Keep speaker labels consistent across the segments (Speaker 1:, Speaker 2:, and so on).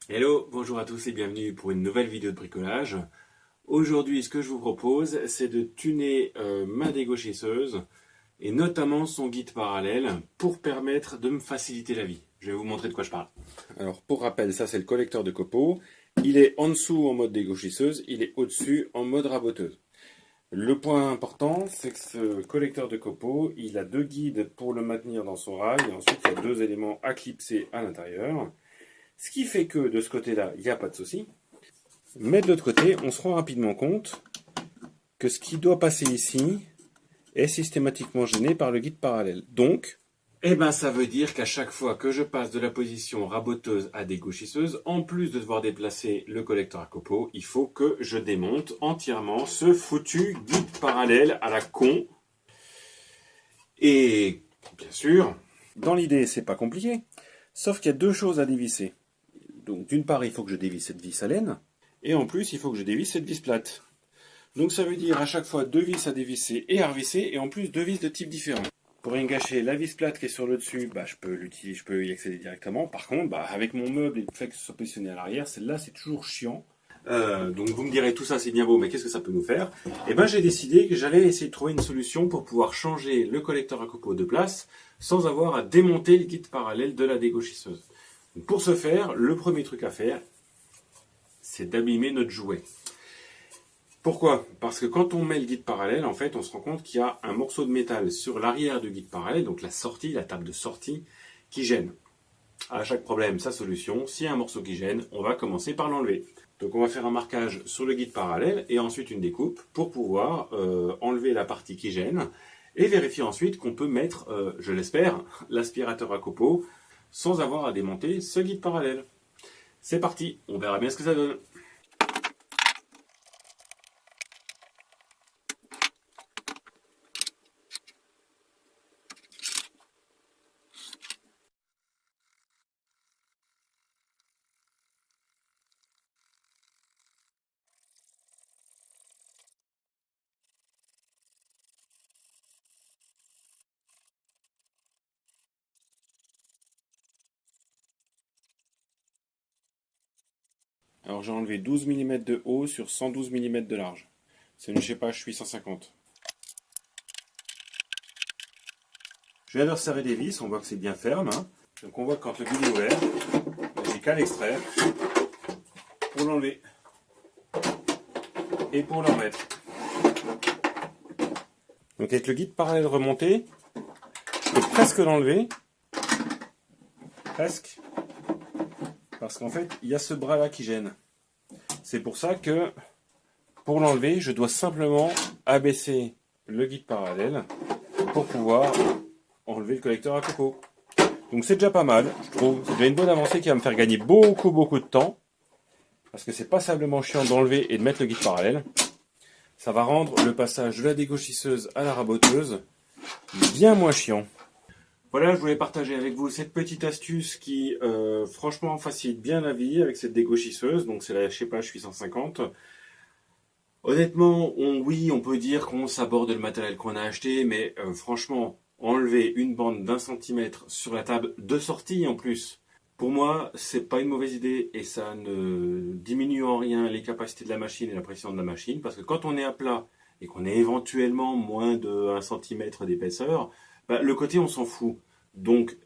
Speaker 1: Hello, bonjour à tous et bienvenue pour une nouvelle vidéo de bricolage. Aujourd'hui, ce que je vous propose, c'est de tuner ma dégauchisseuse et notamment son guide parallèle pour permettre de me faciliter la vie. Je vais vous montrer de quoi je parle. Alors, pour rappel, ça c'est le collecteur de copeaux. Il est en dessous en mode dégauchisseuse, il est au-dessus en mode raboteuse. Le point important, c'est que ce collecteur de copeaux, il a deux guides pour le maintenir dans son rail et ensuite il y a deux éléments à clipser à l'intérieur. Ce qui fait que de ce côté-là, il n'y a pas de souci. Mais de l'autre côté, on se rend rapidement compte que ce qui doit passer ici est systématiquement gêné par le guide parallèle. Donc, ça veut dire qu'à chaque fois que je passe de la position raboteuse à dégauchisseuse, en plus de devoir déplacer le collecteur à copeaux, il faut que je démonte entièrement ce foutu guide parallèle à la con. Et bien sûr, dans l'idée, c'est pas compliqué, sauf qu'il y a deux choses à dévisser. Donc d'une part, il faut que je dévisse cette vis à laine, et en plus, il faut que je dévisse cette vis plate. Donc ça veut dire à chaque fois deux vis à dévisser et à revisser, et en plus deux vis de type différent. Pour rien gâcher, la vis plate qui est sur le dessus, je peux y accéder directement. Par contre, avec mon meuble et le fait que ce soit positionné à l'arrière, celle-là c'est toujours chiant. Donc vous me direz tout ça c'est bien beau, mais qu'est-ce que ça peut nous faire? J'ai décidé que j'allais essayer de trouver une solution pour pouvoir changer le collecteur à copeaux de place sans avoir à démonter le guide parallèle de la dégauchisseuse. Pour ce faire, le premier truc à faire, c'est d'abîmer notre jouet. Pourquoi? Parce que quand on met le guide parallèle, en fait, on se rend compte qu'il y a un morceau de métal sur l'arrière du guide parallèle, donc la sortie, la table de sortie, qui gêne. À chaque problème, sa solution. S'il y a un morceau qui gêne, on va commencer par l'enlever. Donc on va faire un marquage sur le guide parallèle et ensuite une découpe pour pouvoir enlever la partie qui gêne et vérifier ensuite qu'on peut mettre, je l'espère, l'aspirateur à copeaux sans avoir à démonter ce guide parallèle. C'est parti, on verra bien ce que ça donne. Alors j'ai enlevé 12 mm de haut sur 112 mm de large. C'est une Chepache 850. Je viens de resserrer les vis, on voit que c'est bien ferme. Donc on voit que quand le guide est ouvert, j'ai qu'à l'extraire pour l'enlever et pour le remettre. Donc avec le guide parallèle remonté, je peux presque l'enlever. Presque. Parce qu'en fait, il y a ce bras-là qui gêne. C'est pour ça que, pour l'enlever, je dois simplement abaisser le guide parallèle pour pouvoir enlever le collecteur à copeaux. Donc c'est déjà pas mal, je trouve. C'est déjà une bonne avancée qui va me faire gagner beaucoup de temps. Parce que c'est passablement chiant d'enlever et de mettre le guide parallèle. Ça va rendre le passage de la dégauchisseuse à la raboteuse bien moins chiant. Voilà, je voulais partager avec vous cette petite astuce qui, franchement, facilite bien la vie avec cette dégauchisseuse. Donc, c'est la Chepache 850. Honnêtement, oui, on peut dire qu'on s'aborde le matériel qu'on a acheté, mais franchement, enlever une bande d'1 centimètre sur la table de sortie en plus, pour moi, c'est pas une mauvaise idée et ça ne diminue en rien les capacités de la machine et la pression de la machine. Parce que quand on est à plat et qu'on est éventuellement moins de 1 centimètre d'épaisseur, le côté on s'en fout. Donc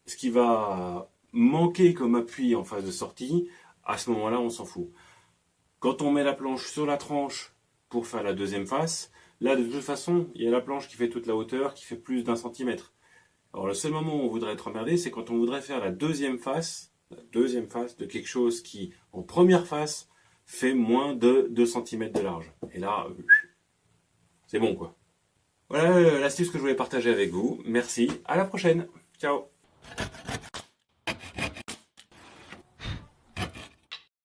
Speaker 1: ce qui va manquer comme appui en phase de sortie, à ce moment-là on s'en fout. Quand on met la planche sur la tranche pour faire la deuxième face, là de toute façon il y a la planche qui fait toute la hauteur, qui fait plus d'1 centimètre. Alors le seul moment où on voudrait être emmerdé, c'est quand on voudrait faire la deuxième face de quelque chose qui en première face fait moins de 2 cm de large. Et là, c'est bon quoi. Voilà l'astuce que je voulais partager avec vous. Merci, à la prochaine. Ciao.